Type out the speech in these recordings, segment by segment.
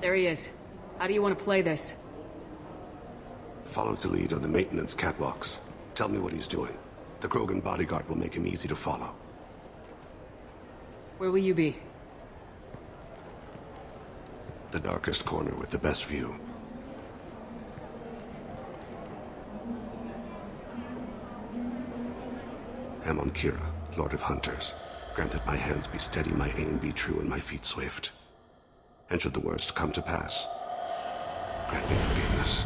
There he is. How do you want to play this? Follow the lead on the maintenance catwalks. Tell me what he's doing. The Krogan bodyguard will make him easy to follow. Where will you be? The darkest corner with the best view. Amon Kira, Lord of Hunters. Grant that my hands be steady, my aim be true, and my feet swift. And should the worst come to pass, grant me forgiveness.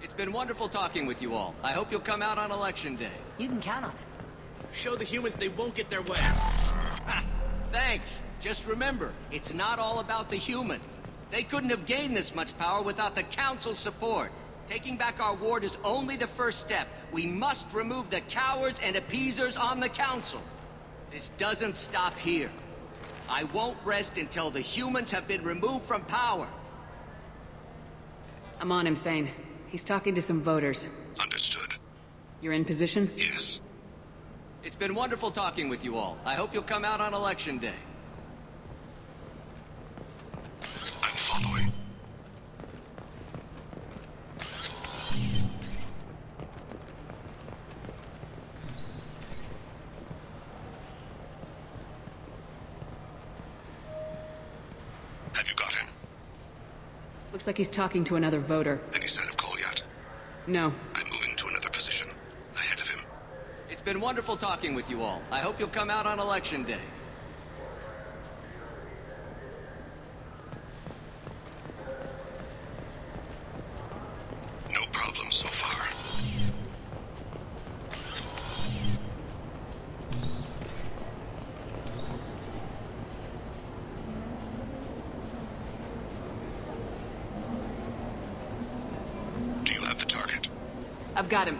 It's been wonderful talking with you all. I hope you'll come out on Election Day. You can count on it. Show the humans they won't get their way. Ha! Thanks. Just remember, it's not all about the humans. They couldn't have gained this much power without the Council's support. Taking back our ward is only the first step. We must remove the cowards and appeasers on the Council. This doesn't stop here. I won't rest until the humans have been removed from power. I'm on him, Thane. He's talking to some voters. Understood. You're in position? Yes. It's been wonderful talking with you all. I hope you'll come out on Election Day. I'm following. Have you got him? Looks like he's talking to another voter. Any sign of Cole yet? No. I'm moving to another position. Ahead of him. It's been wonderful talking with you all. I hope you'll come out on Election Day. No problem so far. Do you have the target? I've got him.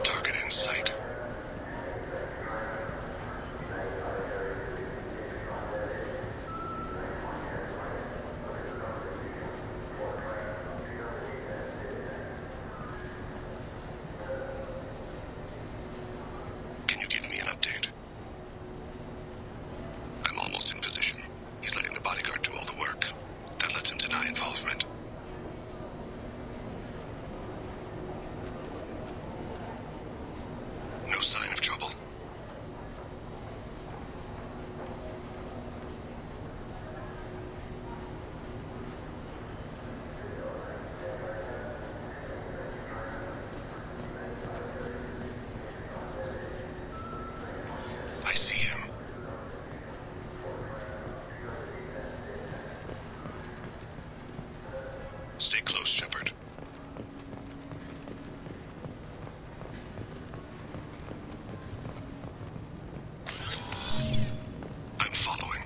Target in sight. Can you give me an update? I'm almost in position. He's letting the bodyguard do all the work. That lets him deny involvement. No sign of trouble. I see him. Stay close, Shepard. I'm following.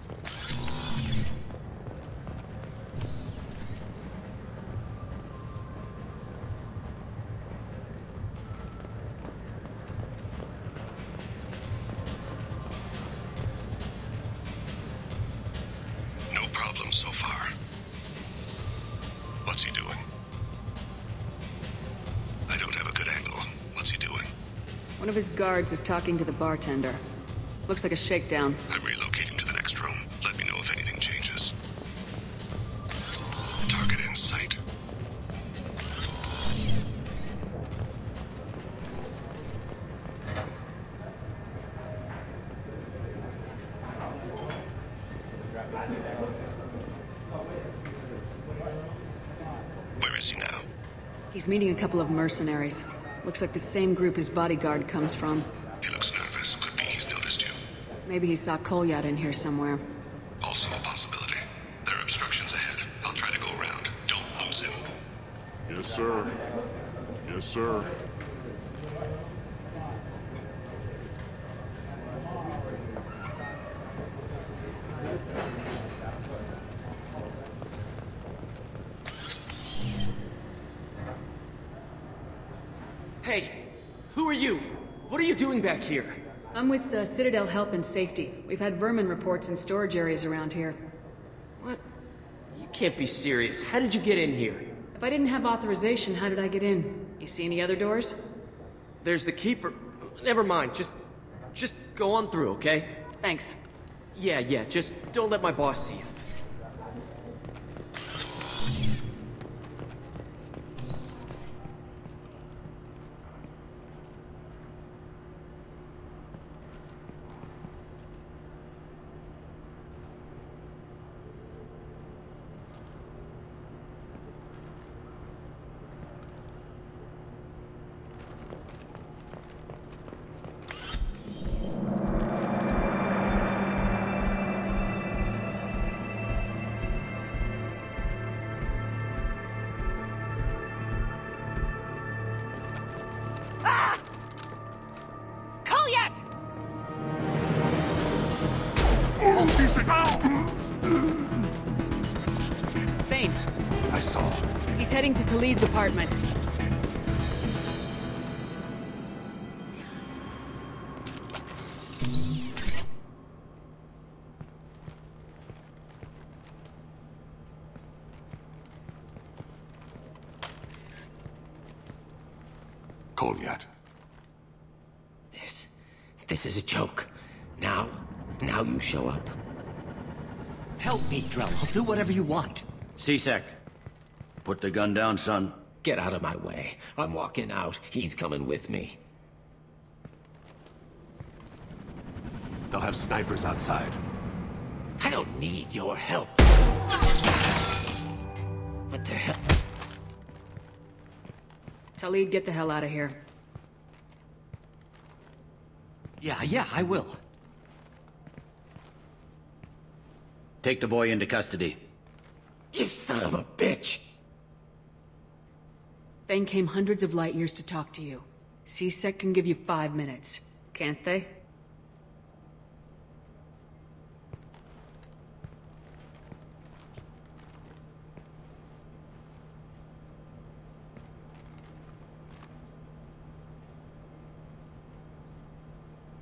No problem so far. What's he doing? I don't have a good angle. What's he doing? One of his guards is talking to the bartender. Looks like a shakedown. I'm relocating to the next room. Let me know if anything changes. Target in sight. Where is he now? He's meeting a couple of mercenaries. Looks like the same group his bodyguard comes from. He looks nervous. Could be he's noticed you. Maybe he saw Kolyat in here somewhere. Also a possibility. There are obstructions ahead. I'll try to go around. Don't lose him. Yes, sir. Yes, sir. Hey, who are you? What are you doing back here? I'm with Citadel Health and Safety. We've had vermin reports in storage areas around here. What? Can't be serious. How did you get in here? If I didn't have authorization, how did I get in? You see any other doors? There's the keeper. Never mind. Just go on through, okay? Thanks. Yeah, just don't let my boss see you. Thane. I saw. He's heading to Talid's apartment. Kolyat. This is a joke. Now you show up. Help me, Drell. I'll do whatever you want. C-Sec. Put the gun down, son. Get out of my way. I'm walking out. He's coming with me. They'll have snipers outside. I don't need your help. What the hell? Talid, get the hell out of here. Yeah, I will. Take the boy into custody. You son of a bitch! Thane came hundreds of light years to talk to you. C-Sec can give you 5 minutes, can't they?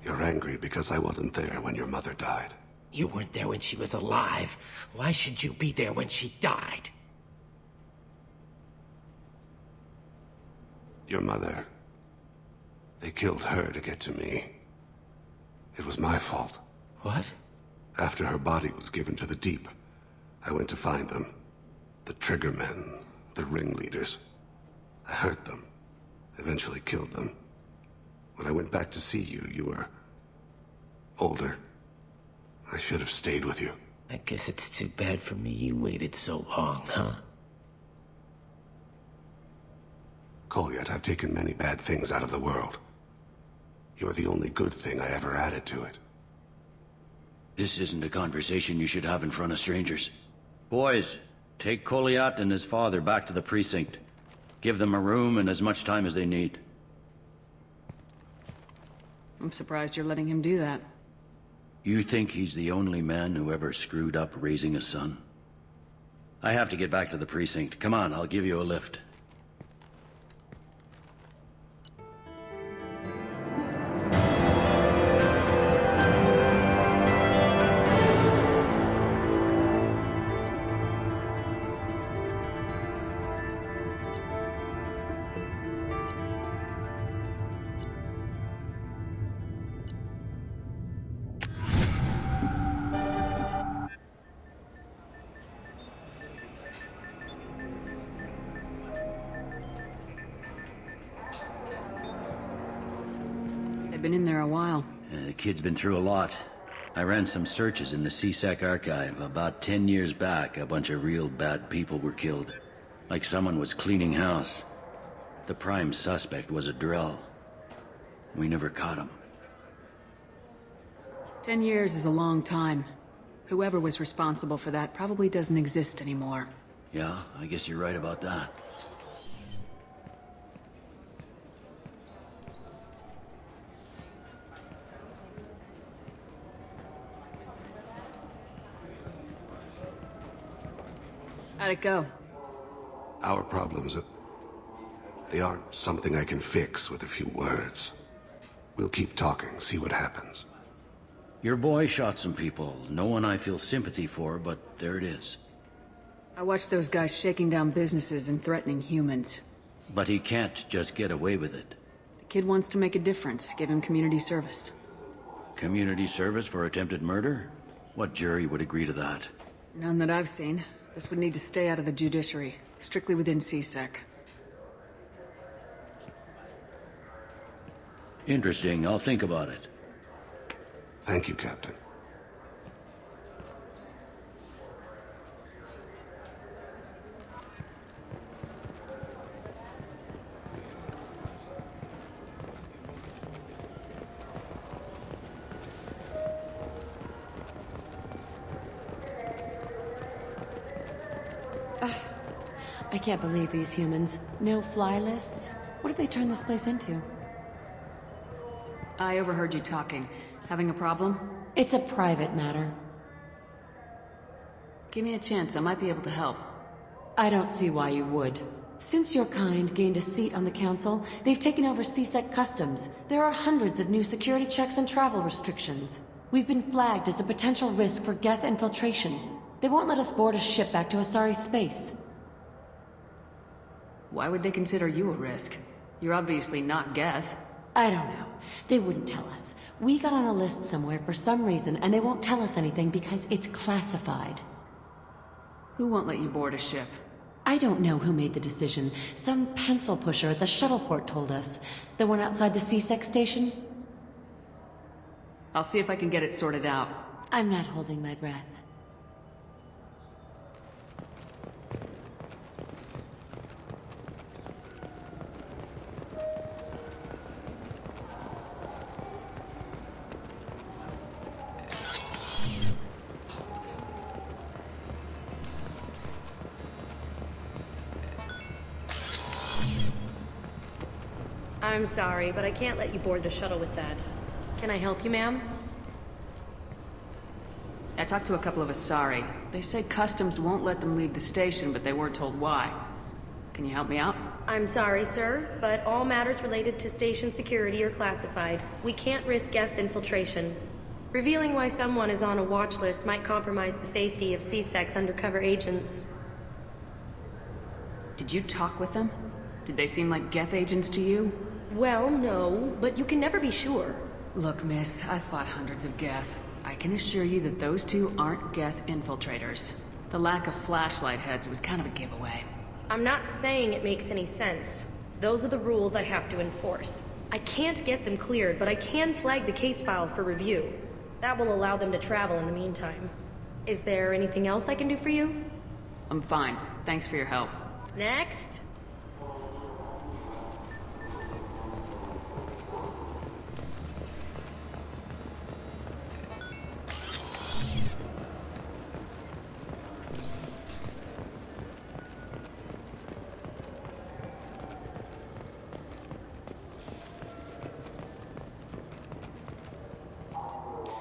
You're angry because I wasn't there when your mother died. You weren't there when she was alive. Why should you be there when she died? Your mother... They killed her to get to me. It was my fault. What? After her body was given to the Deep, I went to find them. The Triggermen, the ringleaders. I hurt them. Eventually killed them. When I went back to see you, you were... older. I should have stayed with you. I guess it's too bad for me you waited so long, huh? Kolyat, I've taken many bad things out of the world. You're the only good thing I ever added to it. This isn't a conversation you should have in front of strangers. Boys, take Kolyat and his father back to the precinct. Give them a room and as much time as they need. I'm surprised you're letting him do that. You think he's the only man who ever screwed up raising a son? I have to get back to the precinct. Come on, I'll give you a lift. They've been in there a while. The kid's been through a lot. I ran some searches in the C-Sec archive. About 10 years back, a bunch of real bad people were killed. Like someone was cleaning house. The prime suspect was a Drell. We never caught him. 10 years is a long time. Whoever was responsible for that probably doesn't exist anymore. Yeah, I guess you're right about that. How'd it go? Our problems are... They aren't something I can fix with a few words. We'll keep talking, see what happens. Your boy shot some people. No one I feel sympathy for, but there it is. I watched those guys shaking down businesses and threatening humans. But he can't just get away with it. The kid wants to make a difference. Give him community service. Community service for attempted murder? What jury would agree to that? None that I've seen. This would need to stay out of the judiciary. Strictly within CSEC. Interesting. I'll think about it. Thank you, Captain. I can't believe these humans. No fly lists? What have they turned this place into? I overheard you talking. Having a problem? It's a private matter. Give me a chance, I might be able to help. I don't see why you would. Since your kind gained a seat on the council, they've taken over CSEC customs. There are hundreds of new security checks and travel restrictions. We've been flagged as a potential risk for Geth infiltration. They won't let us board a ship back to Asari space. Why would they consider you a risk? You're obviously not Geth. I don't know. They wouldn't tell us. We got on a list somewhere for some reason, and they won't tell us anything because it's classified. Who won't let you board a ship? I don't know who made the decision. Some pencil pusher at the shuttleport told us. The one outside the CSEC station? I'll see if I can get it sorted out. I'm not holding my breath. I'm sorry, but I can't let you board the shuttle with that. Can I help you, ma'am? I talked to a couple of Asari. They say customs won't let them leave the station, but they weren't told why. Can you help me out? I'm sorry, sir, but all matters related to station security are classified. We can't risk Geth infiltration. Revealing why someone is on a watch list might compromise the safety of CSEC's undercover agents. Did you talk with them? Did they seem like Geth agents to you? Well, no, but you can never be sure. Look, miss, I've fought hundreds of Geth. I can assure you that those two aren't Geth infiltrators. The lack of flashlight heads was kind of a giveaway. I'm not saying it makes any sense. Those are the rules I have to enforce. I can't get them cleared, but I can flag the case file for review. That will allow them to travel in the meantime. Is there anything else I can do for you? I'm fine. Thanks for your help. Next.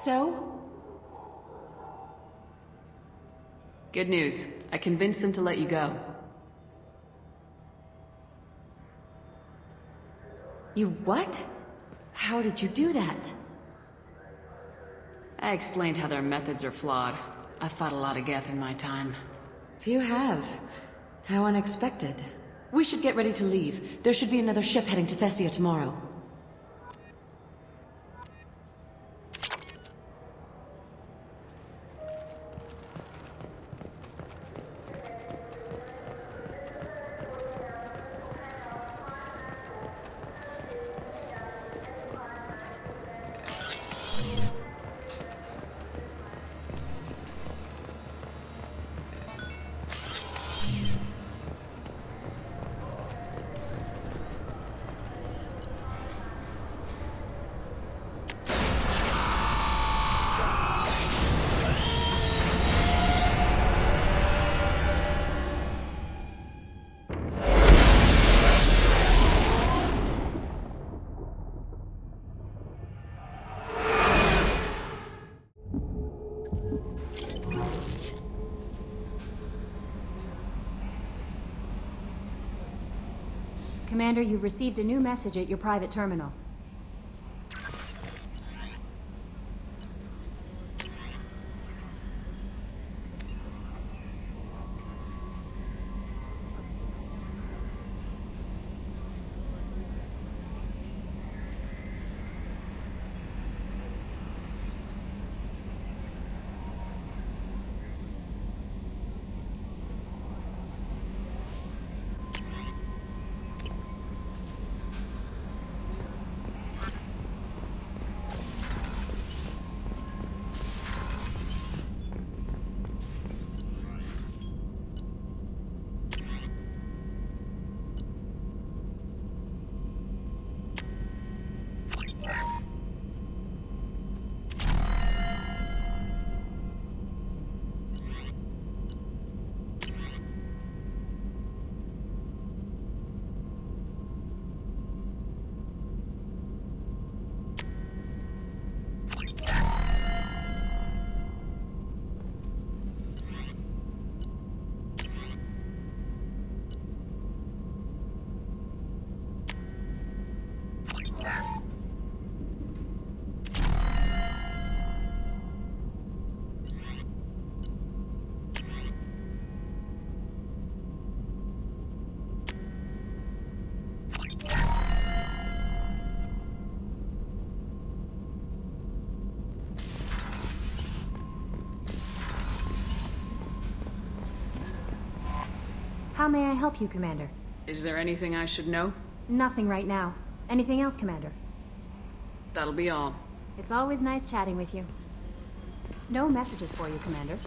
So? Good news. I convinced them to let you go. You what? How did you do that? I explained how their methods are flawed. I've fought a lot of Geth in my time. You have. How unexpected. We should get ready to leave. There should be another ship heading to Thessia tomorrow. Commander, you've received a new message at your private terminal. How may I help you, Commander? Is there anything I should know? Nothing right now. Anything else, Commander? That'll be all. It's always nice chatting with you. No messages for you, Commander.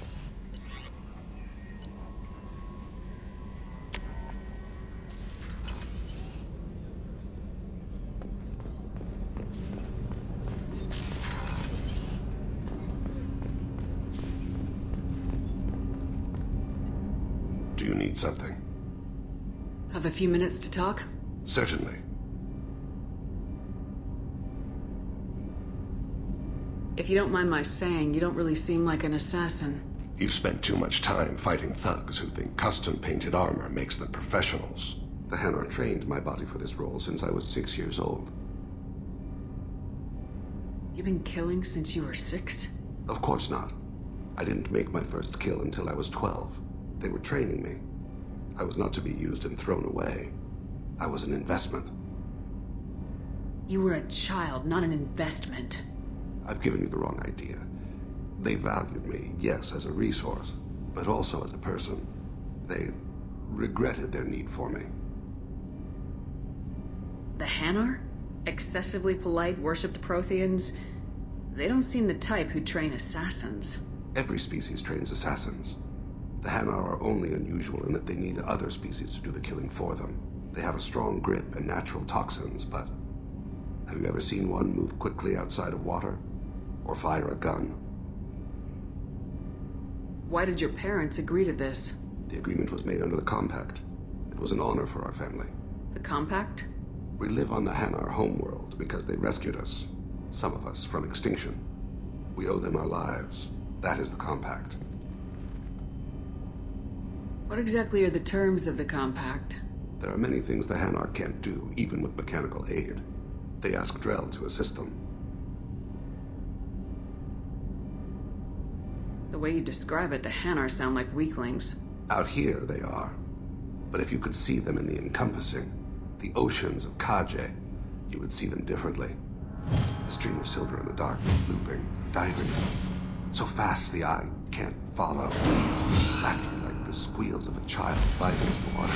Do you need something? Have a few minutes to talk? Certainly. If you don't mind my saying, you don't really seem like an assassin. You've spent too much time fighting thugs who think custom-painted armor makes them professionals. The Hanar trained my body for this role since I was 6 years old. You've been killing since you were 6? Of course not. I didn't make my first kill until I was 12. They were training me. I was not to be used and thrown away. I was an investment. You were a child, not an investment. I've given you the wrong idea. They valued me, yes, as a resource, but also as a person. They regretted their need for me. The Hanar? Excessively polite, worshipped Protheans? They don't seem the type who train assassins. Every species trains assassins. The Hanar are only unusual in that they need other species to do the killing for them. They have a strong grip and natural toxins, but have you ever seen one move quickly outside of water? Or fire a gun? Why did your parents agree to this? The agreement was made under the Compact. It was an honor for our family. The Compact? We live on the Hanar homeworld because they rescued us, some of us, from extinction. We owe them our lives. That is the Compact. What exactly are the terms of the Compact? There are many things the Hanar can't do, even with mechanical aid. They ask Drell to assist them. The way you describe it, the Hanar sound like weaklings. Out here, they are. But if you could see them in the encompassing, the oceans of Kaje, you would see them differently. A stream of silver in the dark, looping, diving. So fast the eye can't follow. Laughter like the squeals of a child fighting against the water.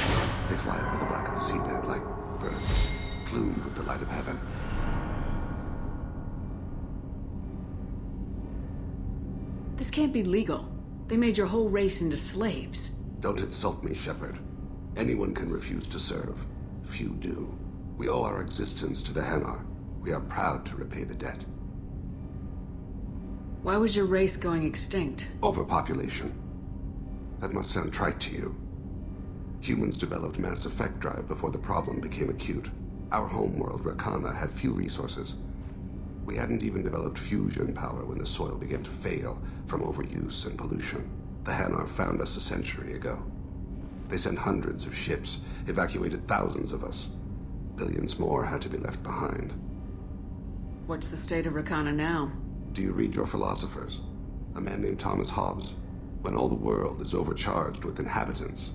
They fly over the black of the seabed like birds, plumed with the light of heaven. This can't be legal. They made your whole race into slaves. Don't insult me, Shepard. Anyone can refuse to serve. Few do. We owe our existence to the Hanar. We are proud to repay the debt. Why was your race going extinct? Overpopulation. That must sound trite to you. Humans developed mass effect drive before the problem became acute. Our homeworld, Rakana, had few resources. We hadn't even developed fusion power when the soil began to fail from overuse and pollution. The Hanar found us a century ago. They sent hundreds of ships, evacuated thousands of us. Billions more had to be left behind. What's the state of Rakana now? Do you read your philosophers? A man named Thomas Hobbes. When all the world is overcharged with inhabitants,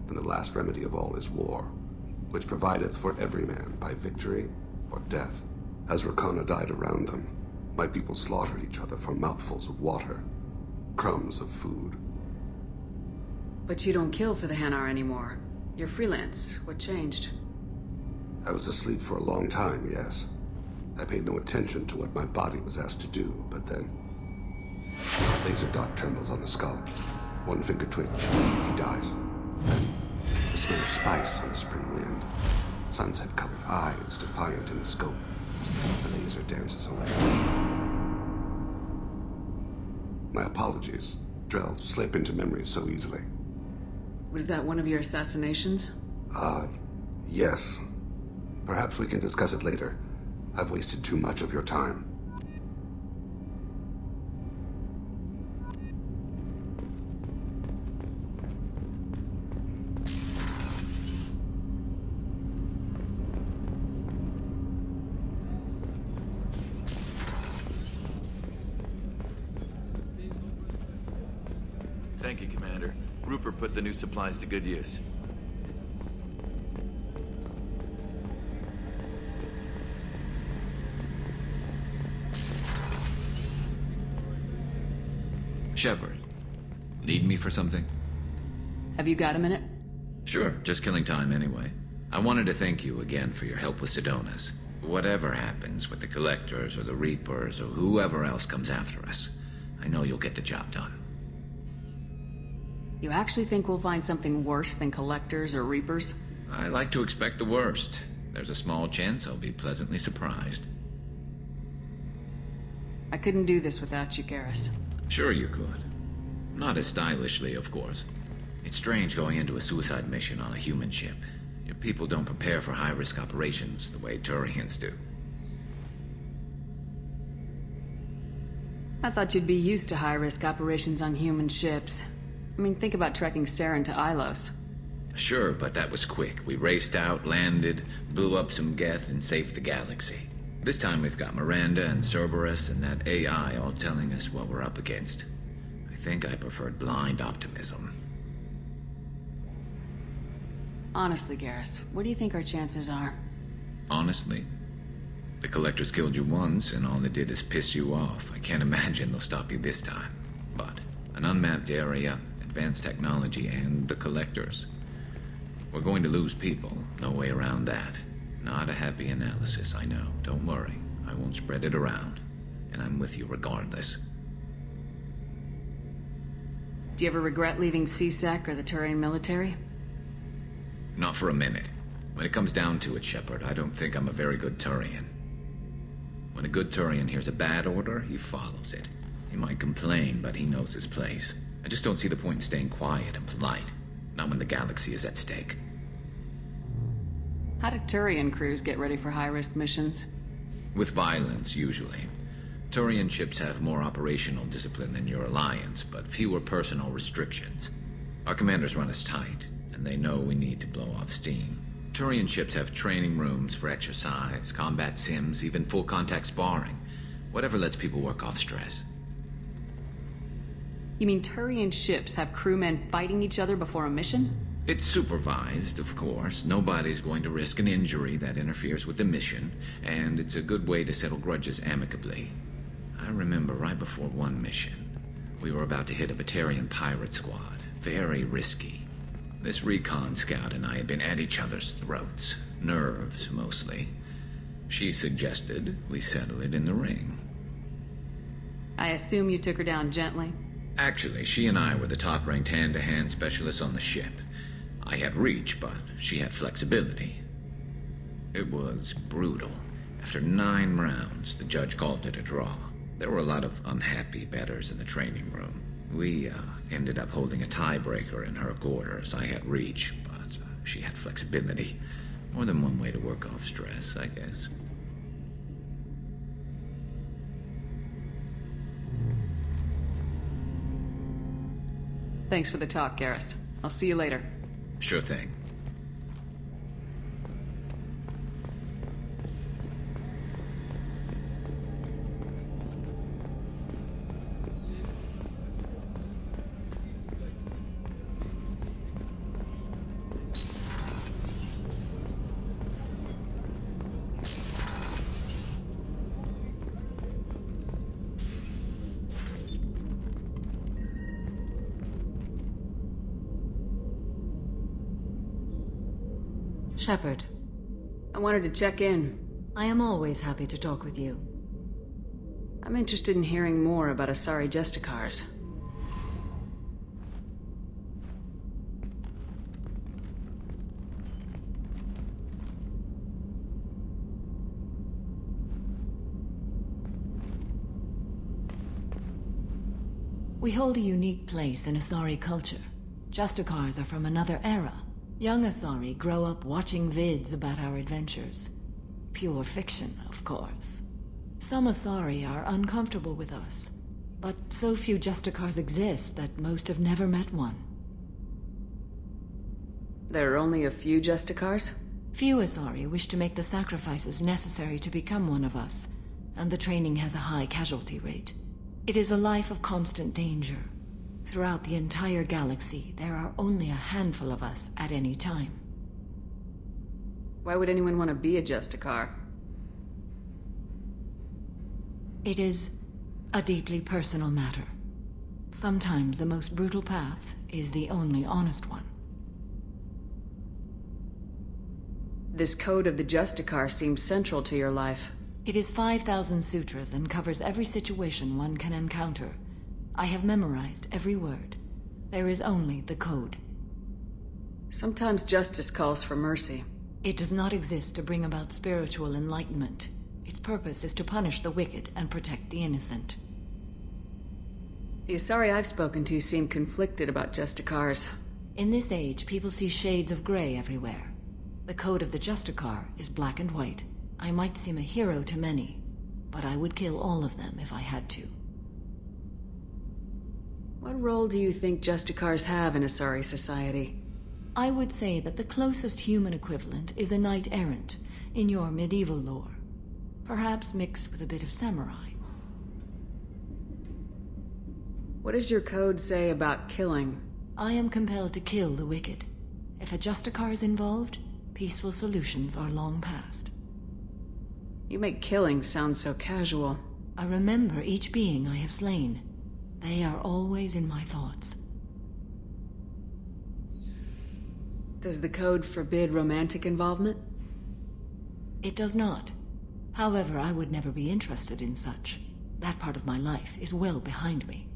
then the last remedy of all is war, which provideth for every man by victory or death. As Rakana died around them, my people slaughtered each other for mouthfuls of water, crumbs of food. But you don't kill for the Hanar anymore. You're freelance. What changed? I was asleep for a long time, yes. I paid no attention to what my body was asked to do, but then... Laser dot trembles on the skull. One finger twitch, he dies. Then, the smell of spice on the spring wind. Sunset-colored eyes defiant in the scope. The laser dances away. My apologies. Drell slip into memory so easily. Was that one of your assassinations? Yes. Perhaps we can discuss it later. I've wasted too much of your time. Thank you, Commander. Rupert put the new supplies to good use. Shepard, need me for something? Have you got a minute? Sure, just killing time anyway. I wanted to thank you again for your help with Sedona's. Whatever happens with the Collectors or the Reapers or whoever else comes after us, I know you'll get the job done. You actually think we'll find something worse than Collectors or Reapers? I like to expect the worst. There's a small chance I'll be pleasantly surprised. I couldn't do this without you, Garrus. Sure you could. Not as stylishly, of course. It's strange going into a suicide mission on a human ship. Your people don't prepare for high-risk operations the way Turians do. I thought you'd be used to high-risk operations on human ships. I mean, think about trekking Saren to Ilos. Sure, but that was quick. We raced out, landed, blew up some Geth, and saved the galaxy. This time we've got Miranda and Cerberus and that AI all telling us what we're up against. I think I preferred blind optimism. Honestly, Garrus, what do you think our chances are? Honestly? The Collectors killed you once, and all they did is piss you off. I can't imagine they'll stop you this time. But an unmapped area, advanced technology, and the Collectors. We're going to lose people. No way around that. Not a happy analysis, I know. Don't worry. I won't spread it around. And I'm with you regardless. Do you ever regret leaving CSEC or the Turian military? Not for a minute. When it comes down to it, Shepard, I don't think I'm a very good Turian. When a good Turian hears a bad order, he follows it. He might complain, but he knows his place. I just don't see the point in staying quiet and polite. Not when the galaxy is at stake. How do Turian crews get ready for high-risk missions? With violence, usually. Turian ships have more operational discipline than your alliance, but fewer personal restrictions. Our commanders run us tight, and they know we need to blow off steam. Turian ships have training rooms for exercise, combat sims, even full-contact sparring. Whatever lets people work off stress. You mean Turian ships have crewmen fighting each other before a mission? It's supervised, of course. Nobody's going to risk an injury that interferes with the mission, and it's a good way to settle grudges amicably. I remember right before one mission, we were about to hit a Batarian pirate squad. Very risky. This recon scout and I had been at each other's throats. Nerves, mostly. She suggested we settle it in the ring. I assume you took her down gently? Actually, she and I were the top-ranked hand-to-hand specialists on the ship. I had reach, but she had flexibility. It was brutal. After 9 rounds, the judge called it a draw. There were a lot of unhappy bettors in the training room. We ended up holding a tiebreaker in her quarters. I had reach, but she had flexibility. More than one way to work off stress, I guess. Thanks for the talk, Garrus. I'll see you later. Sure thing. Shepard. I wanted to check in. I am always happy to talk with you. I'm interested in hearing more about Asari Justicars. We hold a unique place in Asari culture. Justicars are from another era. Young Asari grow up watching vids about our adventures. Pure fiction, of course. Some Asari are uncomfortable with us, but so few Justicars exist that most have never met one. There are only a few Justicars? Few Asari wish to make the sacrifices necessary to become one of us, and the training has a high casualty rate. It is a life of constant danger. Throughout the entire galaxy, there are only a handful of us at any time. Why would anyone want to be a Justicar? It is a deeply personal matter. Sometimes the most brutal path is the only honest one. This code of the Justicar seems central to your life. It is 5,000 sutras and covers every situation one can encounter. I have memorized every word. There is only the code. Sometimes justice calls for mercy. It does not exist to bring about spiritual enlightenment. Its purpose is to punish the wicked and protect the innocent. The Asari I've spoken to seem conflicted about Justicars. In this age, people see shades of gray everywhere. The code of the Justicar is black and white. I might seem a hero to many, but I would kill all of them if I had to. What role do you think Justicars have in Asari society? I would say that the closest human equivalent is a knight-errant in your medieval lore. Perhaps mixed with a bit of samurai. What does your code say about killing? I am compelled to kill the wicked. If a Justicar is involved, peaceful solutions are long past. You make killing sound so casual. I remember each being I have slain. They are always in my thoughts. Does the code forbid romantic involvement? It does not. However, I would never be interested in such. That part of my life is well behind me.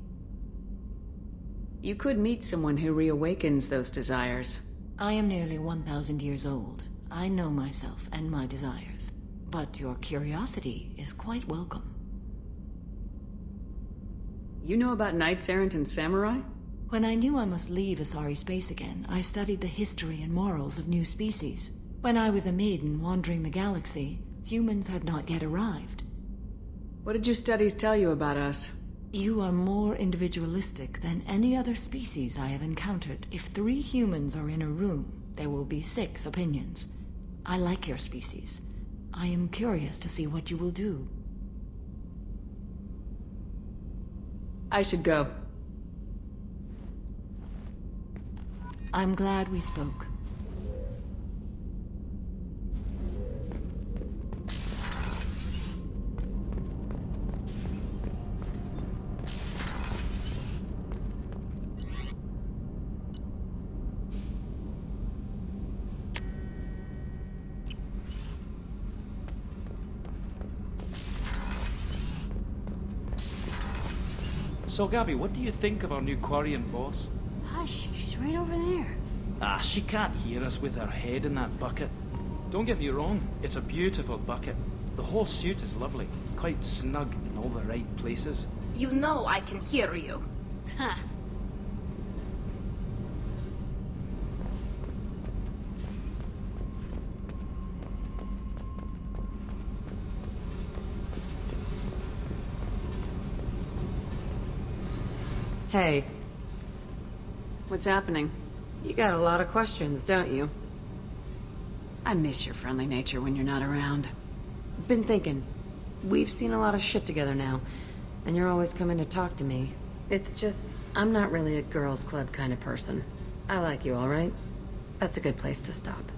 You could meet someone who reawakens those desires. I am nearly 1,000 years old. I know myself and my desires. But your curiosity is quite welcome. You know about knights errant and samurai? When I knew I must leave Asari space again, I studied the history and morals of new species. When I was a maiden wandering the galaxy, humans had not yet arrived. What did your studies tell you about us? You are more individualistic than any other species I have encountered. If 3 humans are in a room, there will be 6 opinions. I like your species. I am curious to see what you will do. I should go. I'm glad we spoke. So, Gabby, what do you think of our new Quarian boss? Hush, she's right over there. Ah, she can't hear us with her head in that bucket. Don't get me wrong, it's a beautiful bucket. The whole suit is lovely, quite snug in all the right places. You know I can hear you. Huh. Hey. What's happening? You got a lot of questions, don't you? I miss your friendly nature when you're not around. Been thinking. We've seen a lot of shit together now, and you're always coming to talk to me. It's just, I'm not really a girls' club kind of person. I like you, all right? That's a good place to stop.